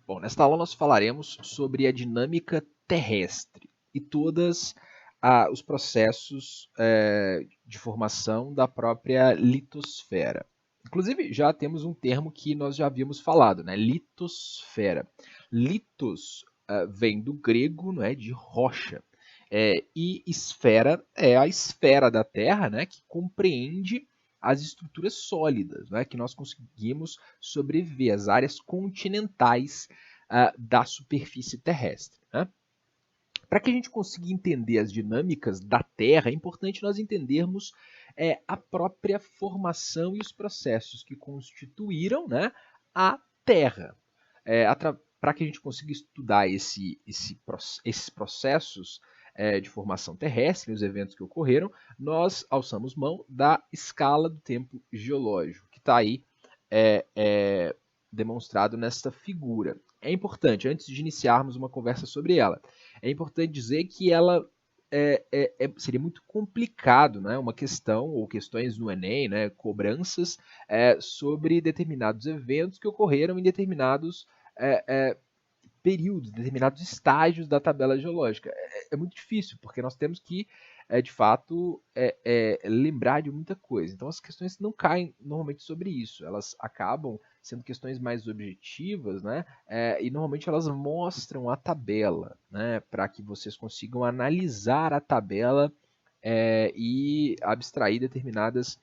Bom, nesta aula nós falaremos sobre a dinâmica terrestre e todos os processos de formação da própria litosfera. Inclusive, já temos um termo que nós já havíamos falado, né? Litosfera. Litos vem do grego, não é, de rocha. E esfera é a esfera da Terra, né, que compreende as estruturas sólidas, né, que nós conseguimos sobreviver, as áreas continentais da superfície terrestre. Né? Para que a gente consiga entender as dinâmicas da Terra, é importante nós entendermos a própria formação e os processos que constituíram, né, a Terra. Para que a gente consiga estudar esses processos de formação terrestre, os eventos que ocorreram, nós alçamos mão da escala do tempo geológico, que está aí demonstrado nesta figura. É importante, antes de iniciarmos uma conversa sobre ela, é importante dizer que ela seria muito complicado, né, uma questão ou questões no Enem, né, cobranças sobre determinados eventos que ocorreram em determinados períodos, determinados estágios da tabela geológica. É muito difícil, porque nós temos que, de fato, lembrar de muita coisa. Então, as questões não caem normalmente sobre isso. Elas acabam sendo questões mais objetivas, né? E normalmente elas mostram a tabela, né? Para que vocês consigam analisar a tabela e abstrair determinados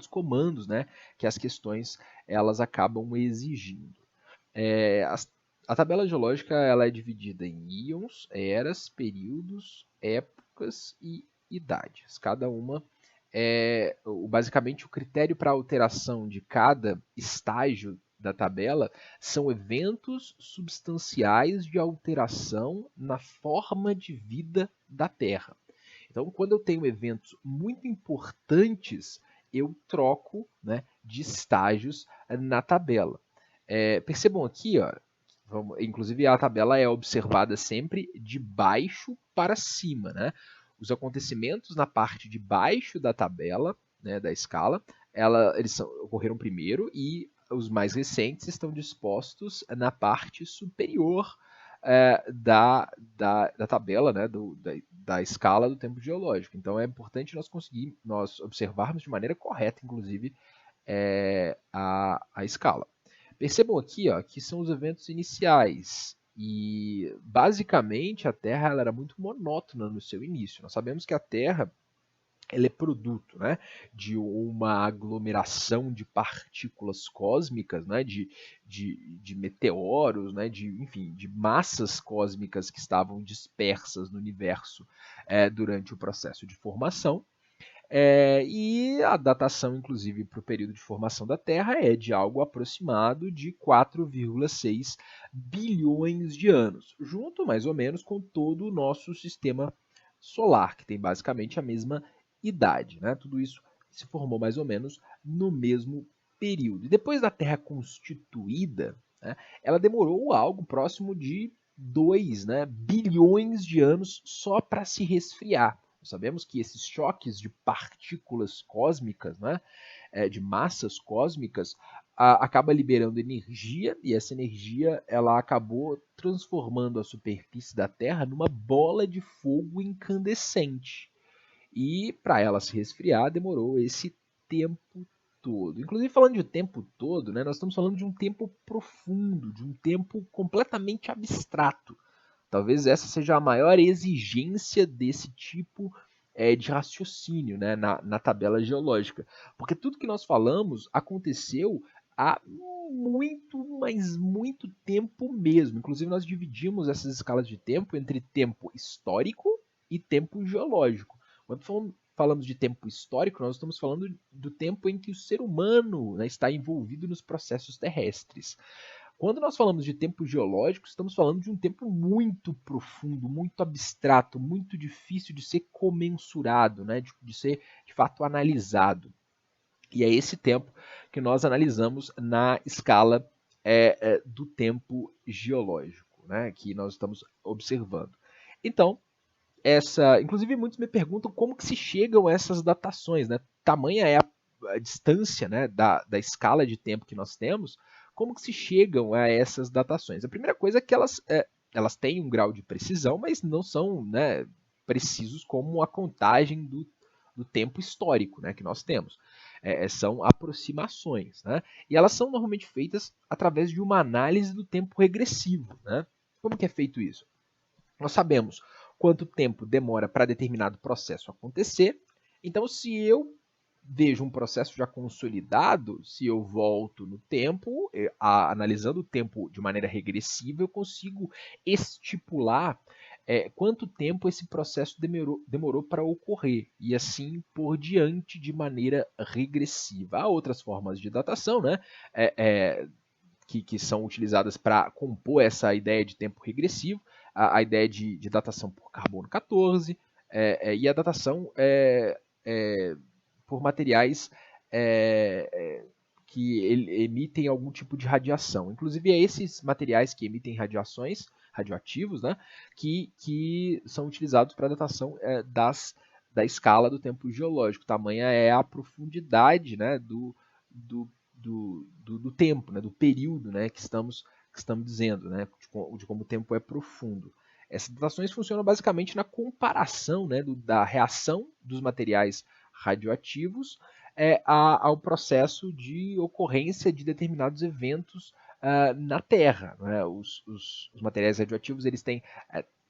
comandos, né? Que as questões elas acabam exigindo. A tabela geológica ela é dividida em íons, eras, períodos, épocas e idades. Cada uma basicamente o critério para alteração de cada estágio da tabela são eventos substanciais de alteração na forma de vida da Terra. Então, quando eu tenho eventos muito importantes, eu troco, né, de estágios na tabela. Percebam aqui, ó, inclusive a tabela é observada sempre de baixo para cima. Né? Os acontecimentos na parte de baixo da tabela, né, da escala, eles ocorreram primeiro e os mais recentes estão dispostos na parte superior da tabela, né, da escala do tempo geológico. Então é importante nós observarmos de maneira correta, inclusive, a escala. Percebam aqui, ó, que são os eventos iniciais. E basicamente a Terra ela era muito monótona no seu início. Nós sabemos que a Terra ela é produto, né, de uma aglomeração de partículas cósmicas, né, de meteoros, né, enfim, de massas cósmicas que estavam dispersas no universo durante o processo de formação. E a datação, inclusive, para o período de formação da Terra é de algo aproximado de 4,6 bilhões de anos, junto mais ou menos com todo o nosso sistema solar, que tem basicamente a mesma idade. Né? Tudo isso se formou mais ou menos no mesmo período. E depois da Terra constituída, né, ela demorou algo próximo de 2 bilhões de anos só para se resfriar. Sabemos que esses choques de partículas cósmicas, né, de massas cósmicas, acaba liberando energia e essa energia ela acabou transformando a superfície da Terra numa bola de fogo incandescente. E para ela se resfriar demorou esse tempo todo. Inclusive falando de tempo todo, né, nós estamos falando de um tempo profundo, de um tempo completamente abstrato. Talvez essa seja a maior exigência desse tipo de raciocínio, né, na tabela geológica. Porque tudo que nós falamos aconteceu há muito, mas muito tempo mesmo. Inclusive, nós dividimos essas escalas de tempo entre tempo histórico e tempo geológico. Quando falamos de tempo histórico, nós estamos falando do tempo em que o ser humano, né, está envolvido nos processos terrestres. Quando nós falamos de tempo geológico, estamos falando de um tempo muito profundo, muito abstrato, muito difícil de ser comensurado, né? de ser de fato analisado. E é esse tempo que nós analisamos na escala do tempo geológico, né? Que nós estamos observando. Então, inclusive muitos me perguntam como que se chegam a essas datações, né? Tamanha é a distância, né, da escala de tempo que nós temos, como que se chegam a essas datações? A primeira coisa é que elas têm um grau de precisão, mas não são, né, precisos como a contagem do tempo histórico, né, que nós temos. São aproximações, né? E elas são normalmente feitas através de uma análise do tempo regressivo, né? Como que é feito isso? Nós sabemos quanto tempo demora para determinado processo acontecer. Então, se eu vejo um processo já consolidado, se eu volto no tempo, analisando o tempo de maneira regressiva, eu consigo estipular quanto tempo esse processo demorou para ocorrer, e assim por diante de maneira regressiva. Há outras formas de datação, né? É, é, que são utilizadas para compor essa ideia de tempo regressivo, a ideia de datação por carbono 14 e a datação por materiais que emitem algum tipo de radiação. Inclusive, é esses materiais que emitem radiações, radioativos, né, que são utilizados para a datação da escala do tempo geológico. Tamanha é a profundidade, né, do tempo, né, do período, né, que estamos dizendo, né, de como o tempo é profundo. Essas datações funcionam basicamente na comparação, né, da reação dos materiais radioativos ao processo de ocorrência de determinados eventos na Terra. Né? Os materiais radioativos eles têm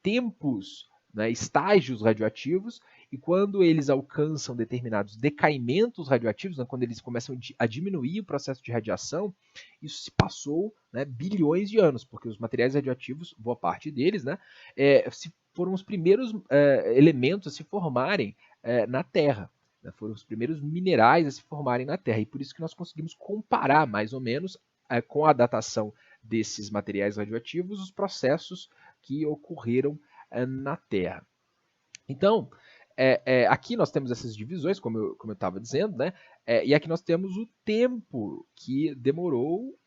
tempos, né, estágios radioativos, e quando eles alcançam determinados decaimentos radioativos, né, quando eles começam a diminuir o processo de radiação, isso se passou, né, bilhões de anos, porque os materiais radioativos, boa parte deles, né, foram os primeiros elementos a se formarem na Terra. Né, foram os primeiros minerais a se formarem na Terra, e por isso que nós conseguimos comparar mais ou menos com a datação desses materiais radioativos os processos que ocorreram na Terra. Então, aqui nós temos essas divisões, como eu estava dizendo, né? E aqui nós temos o tempo que demorou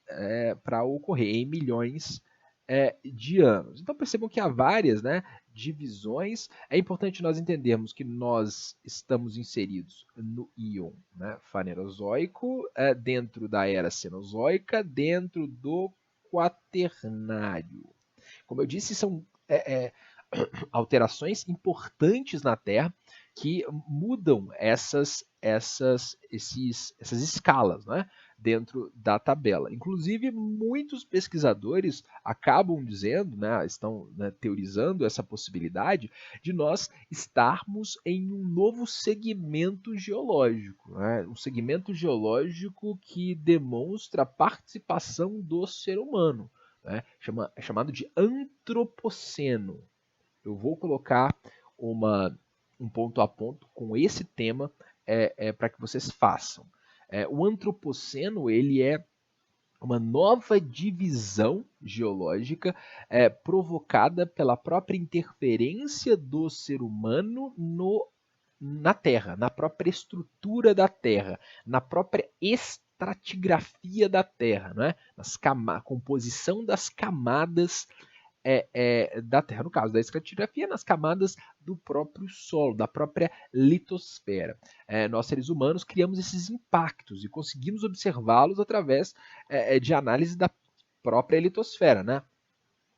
para ocorrer em milhões de anos. Então percebam que há várias, né, divisões. É importante nós entendermos que nós estamos inseridos no íon, né, fanerozoico, dentro da era cenozoica, dentro do quaternário. Como eu disse, são alterações importantes na Terra que mudam essas escalas, né, dentro da tabela. Inclusive, muitos pesquisadores acabam dizendo, né, estão, né, teorizando essa possibilidade de nós estarmos em um novo segmento geológico, né, um segmento geológico que demonstra a participação do ser humano. Né, é chamado de antropoceno. Eu vou colocar um ponto a ponto com esse tema para que vocês façam. O antropoceno ele é uma nova divisão geológica provocada pela própria interferência do ser humano na Terra, na própria estrutura da Terra, na própria estratigrafia da Terra, né? Composição das camadas da Terra, no caso da estratigrafia, nas camadas do próprio solo, da própria litosfera. Nós, seres humanos, criamos esses impactos e conseguimos observá-los através de análise da própria litosfera. Né?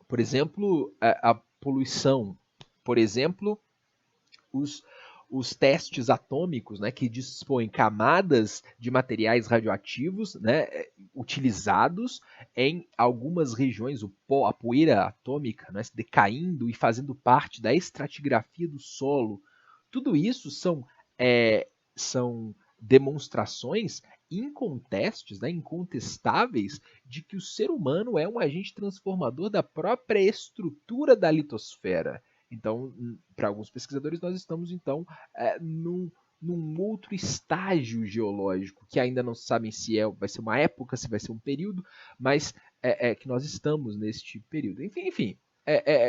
Por exemplo, a poluição, por exemplo, os testes atômicos, né, que dispõem camadas de materiais radioativos, né, utilizados em algumas regiões, a poeira atômica, né, decaindo e fazendo parte da estratigrafia do solo. Tudo isso são demonstrações incontestes, né, incontestáveis, de que o ser humano é um agente transformador da própria estrutura da litosfera. Então, para alguns pesquisadores, nós estamos, então, num outro estágio geológico, que ainda não se sabem se vai ser uma época, se vai ser um período, mas que nós estamos neste período. Enfim,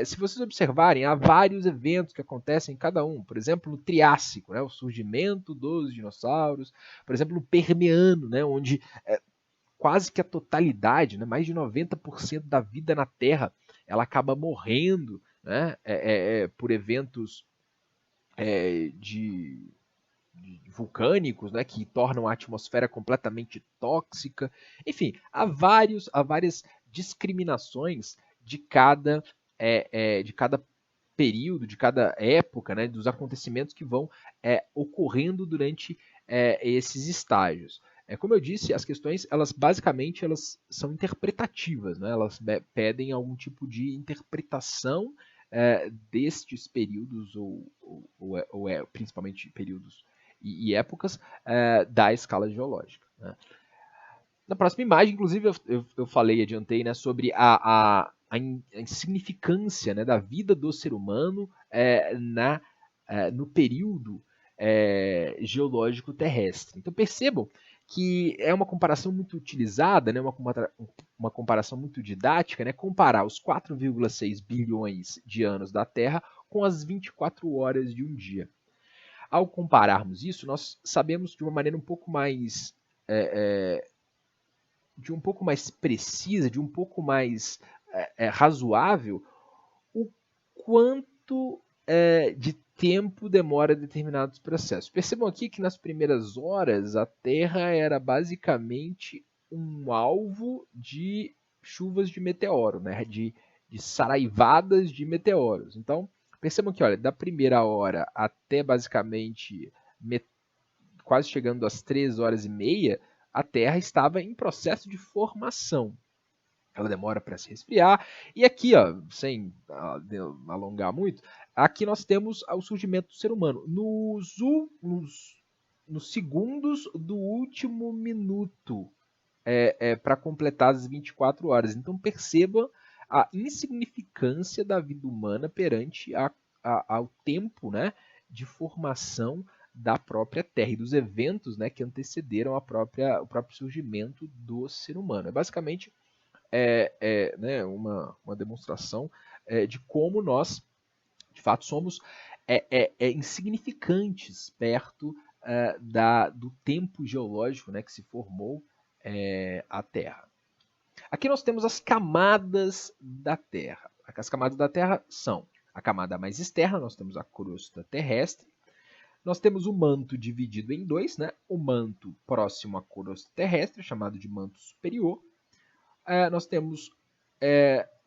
se vocês observarem, há vários eventos que acontecem em cada um. Por exemplo, no Triássico, né, o surgimento dos dinossauros. Por exemplo, no Permiano, né, onde quase que a totalidade, né, mais de 90% da vida na Terra, ela acaba morrendo, né, por eventos vulcânicos, né, que tornam a atmosfera completamente tóxica. Enfim, há várias discriminações de cada período, de cada época, né, dos acontecimentos que vão ocorrendo durante esses estágios. Como eu disse, as questões, elas basicamente elas são interpretativas, né? Elas pedem algum tipo de interpretação destes períodos, ou principalmente períodos e épocas da escala geológica. Né? Na próxima imagem, inclusive, eu falei, adiantei, né, sobre a insignificância, né, da vida do ser humano no período geológico terrestre. Então percebam que é uma comparação muito utilizada, né, uma comparação muito didática, né, comparar os 4,6 bilhões de anos da Terra com as 24 horas de um dia. Ao compararmos isso, nós sabemos de uma maneira um pouco mais precisa, de um pouco mais razoável, o quanto de tempo demora determinados processos. Percebam aqui que nas primeiras horas a Terra era basicamente um alvo de chuvas de meteoro, né? de saraivadas de meteoros. Então, percebam que, olha, da primeira hora até basicamente quase chegando às 3 horas e meia, a Terra estava em processo de formação. Ela demora para se resfriar. E aqui, ó, sem alongar muito, aqui nós temos o surgimento do ser humano. Nos segundos do último minuto para completar as 24 horas. Então perceba a insignificância da vida humana perante ao tempo, né, de formação da própria Terra e dos eventos, né, que antecederam o próprio surgimento do ser humano. É basicamente né, uma demonstração de como nós, de fato, somos insignificantes perto do tempo geológico, né, que se formou a Terra. Aqui nós temos as camadas da Terra. As camadas da Terra são a camada mais externa, nós temos a crosta terrestre, nós temos o manto dividido em dois, né? O manto próximo à crosta terrestre, chamado de manto superior. Nós temos,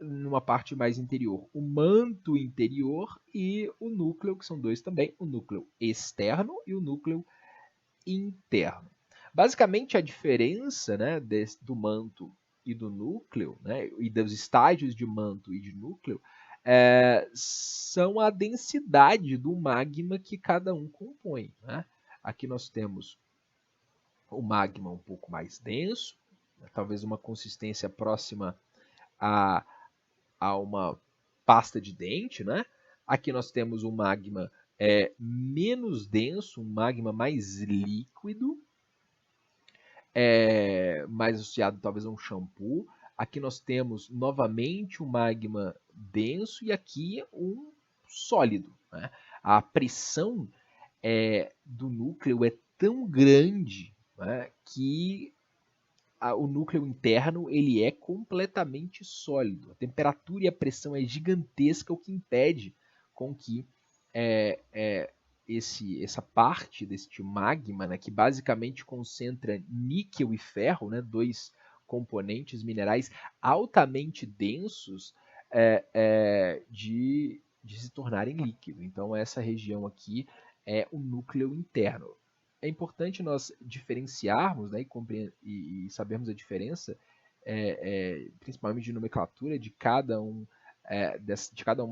numa parte mais interior, o manto interior e o núcleo, que são dois também, o núcleo externo e o núcleo interno. Basicamente, a diferença, né, do manto e do núcleo, né, e dos estágios de manto e de núcleo, são a densidade do magma que cada um compõe. Né? Aqui nós temos o magma um pouco mais denso, talvez uma consistência próxima a uma pasta de dente. Né? Aqui nós temos um magma menos denso, um magma mais líquido, mais associado talvez a um shampoo. Aqui nós temos novamente um magma denso e aqui um sólido. Né? A pressão do núcleo é tão grande, né, que o núcleo interno ele é completamente sólido. A temperatura e a pressão é gigantesca, o que impede com que essa parte deste magma, né, que basicamente concentra níquel e ferro, né, dois componentes minerais altamente densos, de se tornarem líquido. Então essa região aqui é o núcleo interno. É importante nós diferenciarmos, né, e sabermos a diferença, principalmente de nomenclatura, de cada uma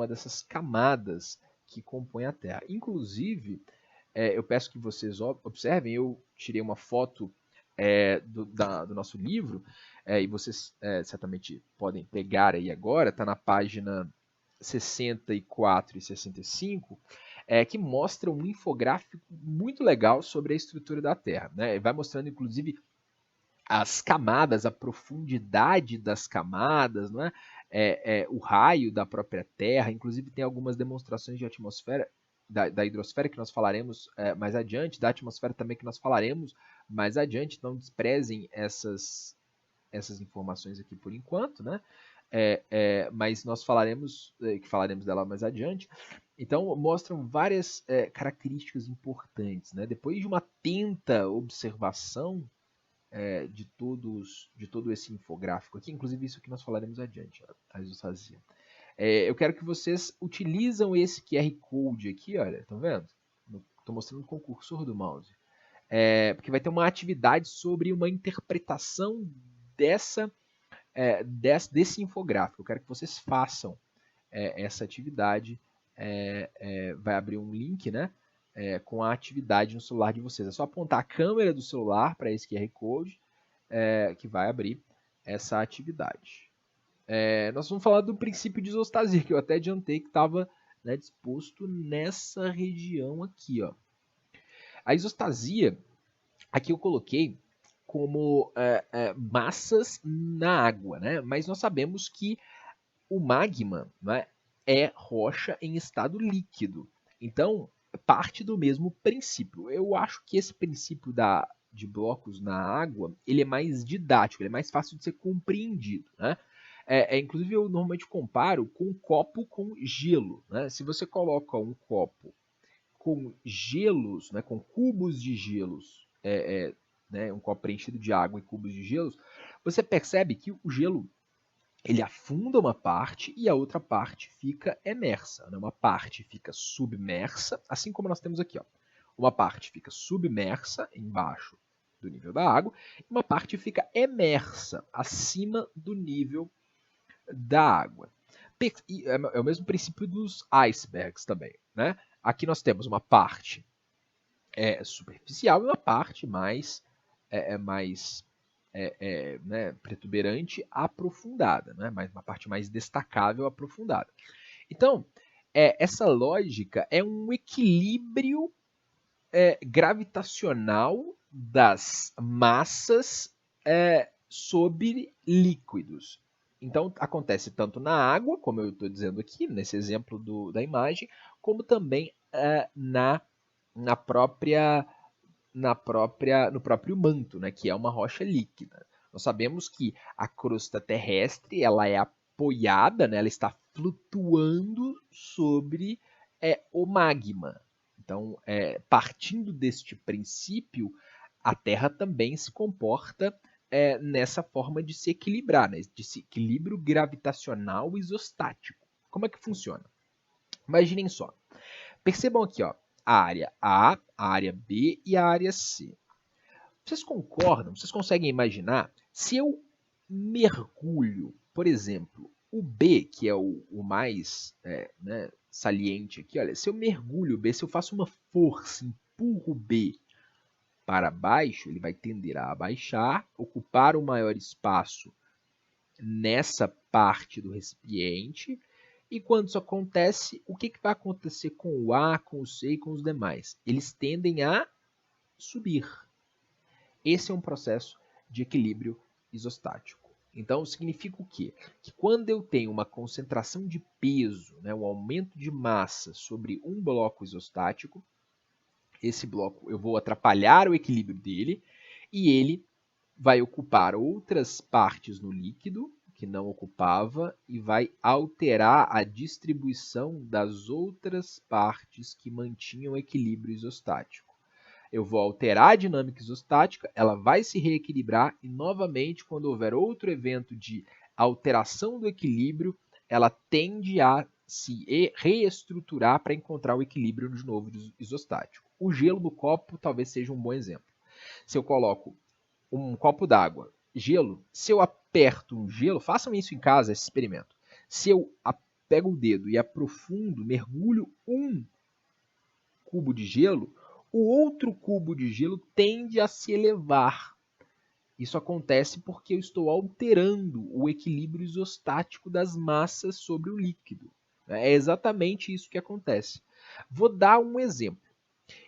dessas camadas que compõem a Terra. Inclusive, eu peço que vocês observem, eu tirei uma foto do nosso livro, e vocês certamente podem pegar aí agora, está na página 64 e 65, que mostra um infográfico muito legal sobre a estrutura da Terra. Né? Vai mostrando, inclusive, as camadas, a profundidade das camadas, não é? O raio da própria Terra, inclusive tem algumas demonstrações de atmosfera, da hidrosfera que nós falaremos mais adiante, da atmosfera também que nós falaremos mais adiante, não desprezem essas informações aqui por enquanto, né? Mas nós falaremos dela mais adiante. Então, mostram várias características importantes. Né? Depois de uma atenta observação de todo esse infográfico aqui, inclusive isso que nós falaremos adiante, a isostasia. Eu quero que vocês utilizam esse QR Code aqui, olha, estão vendo? Estou mostrando com o cursor do mouse. Porque vai ter uma atividade sobre uma interpretação desse infográfico. Eu quero que vocês façam essa atividade. Vai abrir um link, né? Com a atividade no celular de vocês. É só apontar a câmera do celular para esse QR Code que vai abrir essa atividade. Nós vamos falar do princípio de isostasia, que eu até adiantei que estava disposto nessa região aqui. Ó. A isostasia, aqui eu coloquei como massas na água, né? Mas nós sabemos que o magma, né, é rocha em estado líquido. Então, parte do mesmo princípio. Eu acho que esse princípio de blocos na água, ele é mais didático, ele é mais fácil de ser compreendido. Né? Inclusive, eu normalmente comparo com um copo com gelo. Né? Se você coloca um copo com gelos, né, com cubos de gelos, né, um copo preenchido de água e cubos de gelos, você percebe que o gelo ele afunda uma parte e a outra parte fica emersa. Né? Uma parte fica submersa, assim como nós temos aqui. Ó. Uma parte fica submersa embaixo do nível da água e uma parte fica emersa acima do nível da água. É o mesmo princípio dos icebergs também. Né? Aqui nós temos uma parte superficial e uma parte mais né, protuberante aprofundada, né? Uma parte mais destacável aprofundada. Então, essa lógica é um equilíbrio gravitacional das massas sobre líquidos. Então, acontece tanto na água, como eu estou dizendo aqui, nesse exemplo da imagem, como também no próprio manto, né, que é uma rocha líquida. Nós sabemos que a crosta terrestre ela é apoiada, né, ela está flutuando sobre o magma. Então, partindo deste princípio, a Terra também se comporta nessa forma de se equilibrar, né, desse equilíbrio gravitacional isostático. Como é que funciona? Imaginem só. Percebam aqui, ó, a área A, a área B e a área C. Vocês concordam? Vocês conseguem imaginar? Se eu mergulho, por exemplo, o B, que é o mais né, saliente aqui, olha, se eu mergulho o B, se eu faço uma força, empurro o B para baixo, ele vai tender a abaixar, ocupar o maior espaço nessa parte do recipiente. E quando isso acontece, o que vai acontecer com o A, com o C e com os demais? Eles tendem a subir. Esse é um processo de equilíbrio isostático. Então, significa o quê? Que quando eu tenho uma concentração de peso, né, um aumento de massa sobre um bloco isostático, esse bloco eu vou atrapalhar o equilíbrio dele e ele vai ocupar outras partes no líquido que não ocupava e vai alterar a distribuição das outras partes que mantinham o equilíbrio isostático. Eu vou alterar a dinâmica isostática, ela vai se reequilibrar e, novamente, quando houver outro evento de alteração do equilíbrio, ela tende a se reestruturar para encontrar o equilíbrio de novo isostático. O gelo do copo talvez seja um bom exemplo. Se eu coloco um copo d'água, gelo, se eu aperto um gelo, façam isso em casa, esse experimento. Se eu pego o dedo e aprofundo, mergulho um cubo de gelo, o outro cubo de gelo tende a se elevar. Isso acontece porque eu estou alterando o equilíbrio isostático das massas sobre o líquido. É exatamente isso que acontece. Vou dar um exemplo.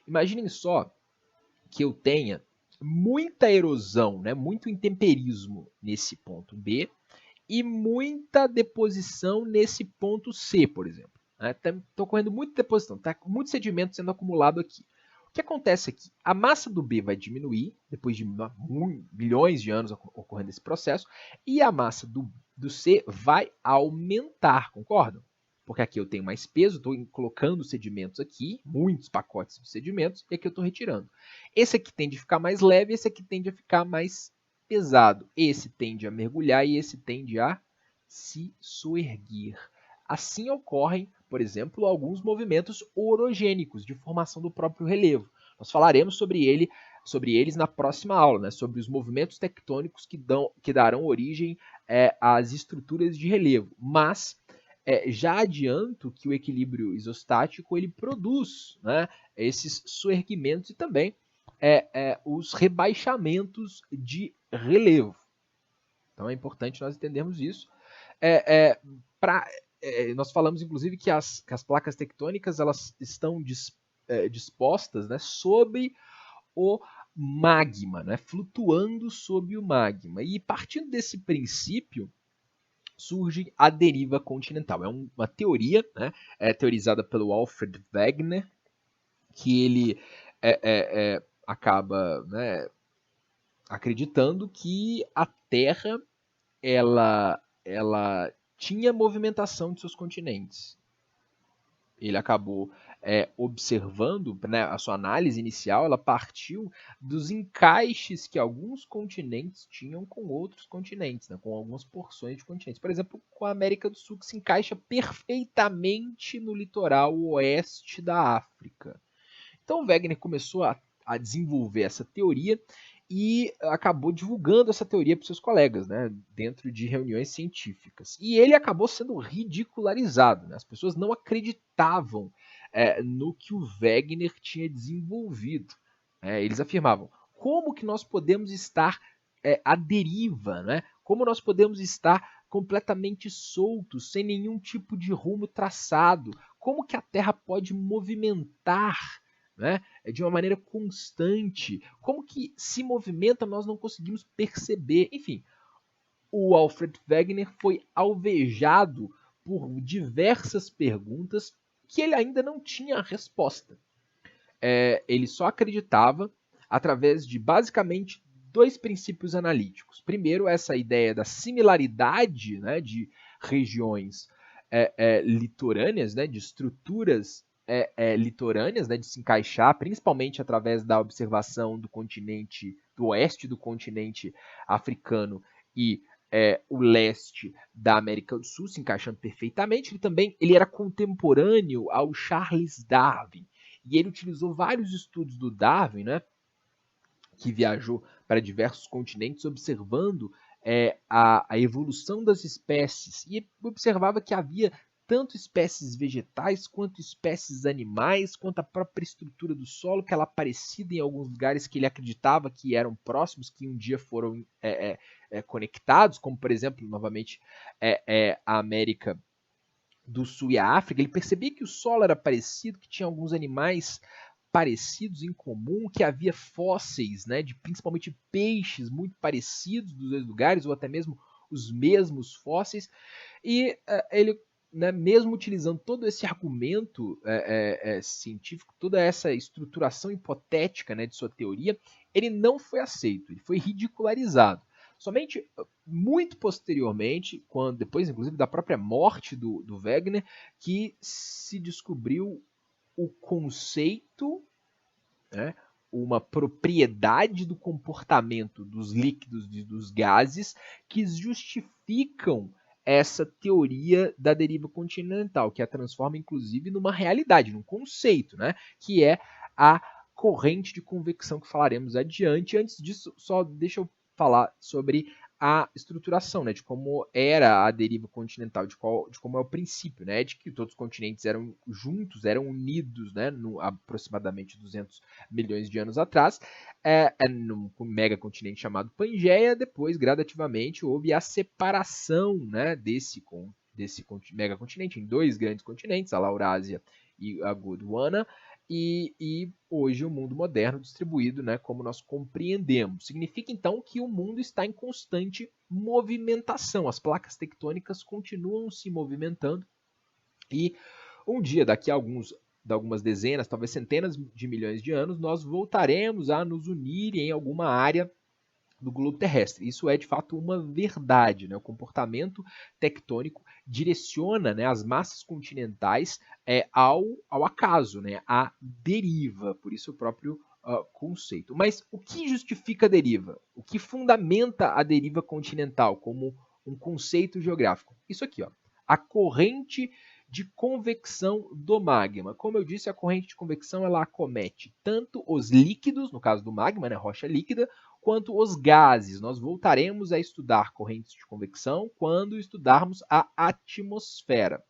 Imaginem só que eu tenha muita erosão, né, muito intemperismo nesse ponto B e muita deposição nesse ponto C, por exemplo. Está ocorrendo muita deposição, está muito sedimento sendo acumulado aqui. O que acontece aqui? A massa do B vai diminuir, depois de milhões de anos ocorrendo esse processo, e a massa do C vai aumentar, concordam? porque aqui eu tenho mais peso, estou colocando sedimentos aqui, muitos pacotes de sedimentos, e aqui eu estou retirando. Esse aqui tende a ficar mais leve, esse aqui tende a ficar mais pesado. Esse tende a mergulhar e esse tende a se soerguer. Assim ocorrem, por exemplo, alguns movimentos orogênicos de formação do próprio relevo. Nós falaremos sobre eles na próxima aula, né? Sobre os movimentos tectônicos que darão origem às estruturas de relevo. Mas já adianto que o equilíbrio isostático ele produz, né, esses soerguimentos e também os rebaixamentos de relevo. Então é importante nós entendermos isso. Nós falamos, inclusive, que as placas tectônicas elas estão dispostas, né, sobre o magma, né, flutuando sobre o magma. E partindo desse princípio, surge a deriva continental. É uma teoria, né, teorizada pelo Alfred Wegener, que ele acaba, né, acreditando que a Terra ela tinha movimentação de seus continentes. Ele acabou observando, né, a sua análise inicial, ela partiu dos encaixes que alguns continentes tinham com outros continentes, né, com algumas porções de continentes. Por exemplo, com a América do Sul, que se encaixa perfeitamente no litoral oeste da África. Então, Wegener começou a desenvolver essa teoria e acabou divulgando essa teoria para seus colegas, né, dentro de reuniões científicas. E ele acabou sendo ridicularizado. Né? As pessoas não acreditavam no que o Wegener tinha desenvolvido. Eles afirmavam, como que nós podemos estar à deriva? Né? Como nós podemos estar completamente soltos, sem nenhum tipo de rumo traçado? Como que a Terra pode movimentar, né, de uma maneira constante? Como que se movimenta nós não conseguimos perceber? Enfim, o Alfred Wegener foi alvejado por diversas perguntas que ele ainda não tinha a resposta. Ele só acreditava através de basicamente dois princípios analíticos. Primeiro, essa ideia da similaridade, né, de regiões litorâneas, né, de estruturas litorâneas, né, de se encaixar, principalmente através da observação do continente, do oeste do continente africano e o leste da América do Sul, se encaixando perfeitamente. Ele era contemporâneo ao Charles Darwin, e ele utilizou vários estudos do Darwin, né, que viajou para diversos continentes, observando a evolução das espécies, e observava que havia tanto espécies vegetais, quanto espécies animais, quanto a própria estrutura do solo, que ela parecida em alguns lugares que ele acreditava que eram próximos, que um dia foram conectados, como, por exemplo, novamente, a América do Sul e a África. Ele percebia que o solo era parecido, que tinha alguns animais parecidos em comum, que havia fósseis, né, de principalmente peixes muito parecidos dos dois lugares, ou até mesmo os mesmos fósseis. E ele, né, mesmo utilizando todo esse argumento científico, toda essa estruturação hipotética, né, de sua teoria, ele não foi aceito, ele foi ridicularizado. Somente muito posteriormente, depois inclusive da própria morte do Wegener, que se descobriu o conceito, né, uma propriedade do comportamento dos líquidos e dos gases que justificam essa teoria da deriva continental, que a transforma inclusive numa realidade, num conceito, né, que é a corrente de convecção, que falaremos adiante. Antes disso, só deixa eu falar sobre a estruturação, né, de como era a deriva continental, de como é o princípio, né, de que todos os continentes eram juntos, eram unidos, né, aproximadamente 200 milhões de anos atrás, num megacontinente chamado Pangeia. Depois, gradativamente, houve a separação, né, desse megacontinente em dois grandes continentes, a Laurásia e a Gondwana, e hoje o mundo moderno distribuído, né, como nós compreendemos. Significa então que o mundo está em constante movimentação. As placas tectônicas continuam se movimentando e um dia, daqui a algumas dezenas, talvez centenas de milhões de anos, nós voltaremos a nos unir em alguma área do globo terrestre. Isso é de fato uma verdade, né? O comportamento tectônico direciona, né, as massas continentais ao acaso, né, à deriva, por isso o próprio conceito. Mas o que justifica a deriva? O que fundamenta a deriva continental como um conceito geográfico? Isso aqui, ó, a corrente de convecção do magma. Como eu disse, a corrente de convecção ela acomete tanto os líquidos, no caso do magma, né, rocha líquida, quanto os gases. Nós voltaremos a estudar correntes de convecção quando estudarmos a atmosfera.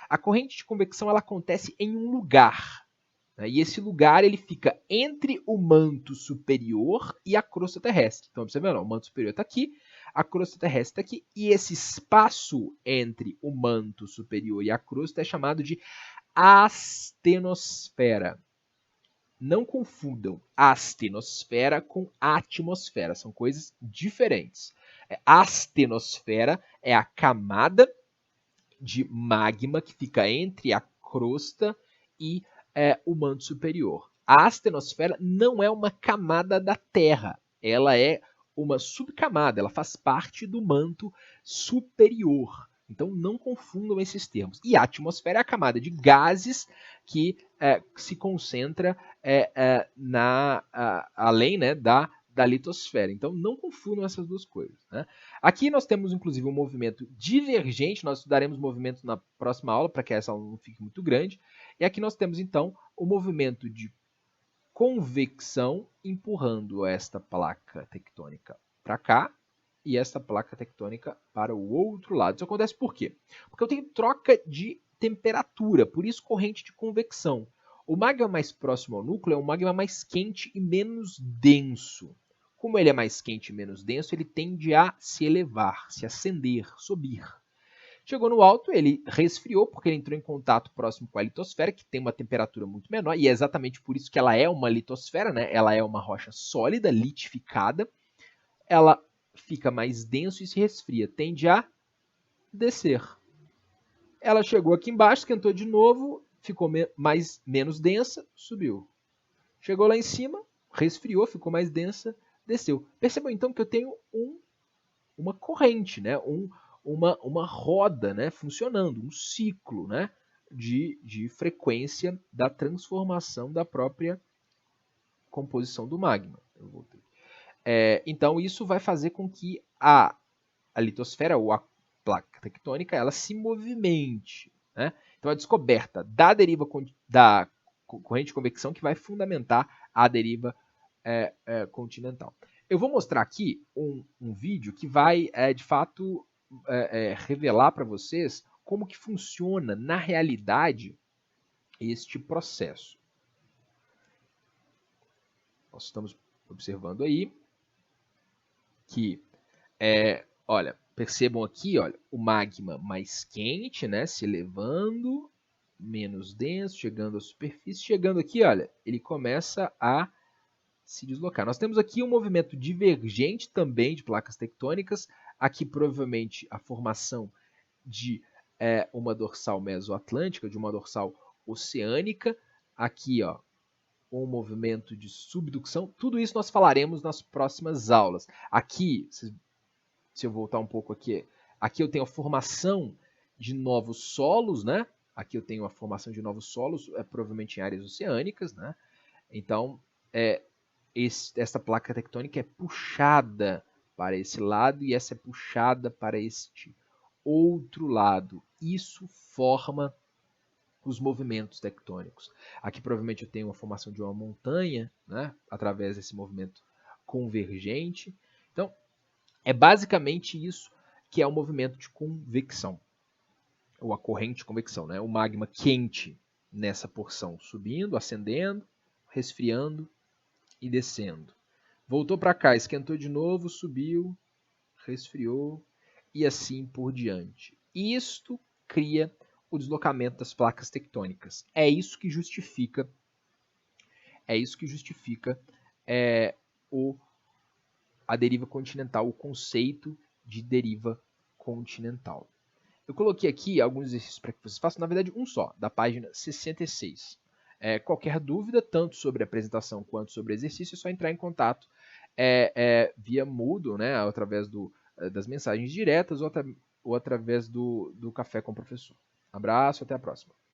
A corrente de convecção ela acontece em um lugar, né, e esse lugar ele fica entre o manto superior e a crosta terrestre. Então, observando, o manto superior está aqui, a crosta terrestre está aqui, e esse espaço entre o manto superior e a crosta é chamado de astenosfera. Não confundam astenosfera com atmosfera, são coisas diferentes. A astenosfera é a camada de magma que fica entre a crosta e o manto superior. A astenosfera não é uma camada da Terra, ela é uma subcamada, ela faz parte do manto superior. Então não confundam esses termos. E a atmosfera é a camada de gases que se concentra além, né, da litosfera. Então não confundam essas duas coisas, né? Aqui nós temos inclusive um movimento divergente, nós estudaremos movimento na próxima aula para que essa aula não fique muito grande. E aqui nós temos então o movimento de convecção empurrando esta placa tectônica para cá e esta placa tectônica para o outro lado. Isso acontece por quê? Porque eu tenho troca de temperatura, por isso corrente de convecção. O magma mais próximo ao núcleo é um magma mais quente e menos denso. Como ele é mais quente e menos denso, ele tende a se elevar, se acender, subir. Chegou no alto, ele resfriou porque ele entrou em contato próximo com a litosfera, que tem uma temperatura muito menor, e é exatamente por isso que ela é uma litosfera, né? Ela é uma rocha sólida, litificada. Ela fica mais denso e se resfria, tende a descer. Ela chegou aqui embaixo, esquentou de novo, ficou menos densa, subiu. Chegou lá em cima, resfriou, ficou mais densa, desceu. Percebam então que eu tenho uma corrente, né? Uma roda, né? Funcionando, um ciclo, né? de frequência da transformação da própria composição do magma. Então isso vai fazer com que a litosfera ou a placa tectônica ela se movimente, né? Então a descoberta da deriva da corrente de convecção que vai fundamentar a deriva continental. Eu vou mostrar aqui um vídeo que vai, de fato, revelar para vocês como que funciona, na realidade, este processo. Nós estamos observando aí que, olha, percebam aqui, olha, o magma mais quente, né, se elevando, menos denso, chegando à superfície, chegando aqui, olha, ele começa a se deslocar. Nós temos aqui um movimento divergente também de placas tectônicas, aqui provavelmente a formação de uma dorsal mesoatlântica, de uma dorsal oceânica, aqui ó, um movimento de subducção, tudo isso nós falaremos nas próximas aulas. Aqui, se eu voltar um pouco aqui eu tenho a formação de novos solos, né? Aqui eu tenho a formação de novos solos, provavelmente em áreas oceânicas, né? Então, esta placa tectônica é puxada para esse lado e essa é puxada para este outro lado. Isso forma os movimentos tectônicos. Aqui provavelmente eu tenho a formação de uma montanha, né, através desse movimento convergente. Então, é basicamente isso que é o movimento de convecção, ou a corrente de convecção, né? O magma quente nessa porção subindo, ascendendo, resfriando e descendo. Voltou para cá, esquentou de novo, subiu, resfriou e assim por diante. Isto cria o deslocamento das placas tectônicas. É isso que justifica a deriva continental, o conceito de deriva continental. Eu coloquei aqui alguns exercícios para que vocês façam, na verdade um só, da página 66. Qualquer dúvida, tanto sobre a apresentação quanto sobre o exercício, é só entrar em contato via Moodle, né, através das mensagens diretas ou através do Café com o Professor. Abraço, até a próxima.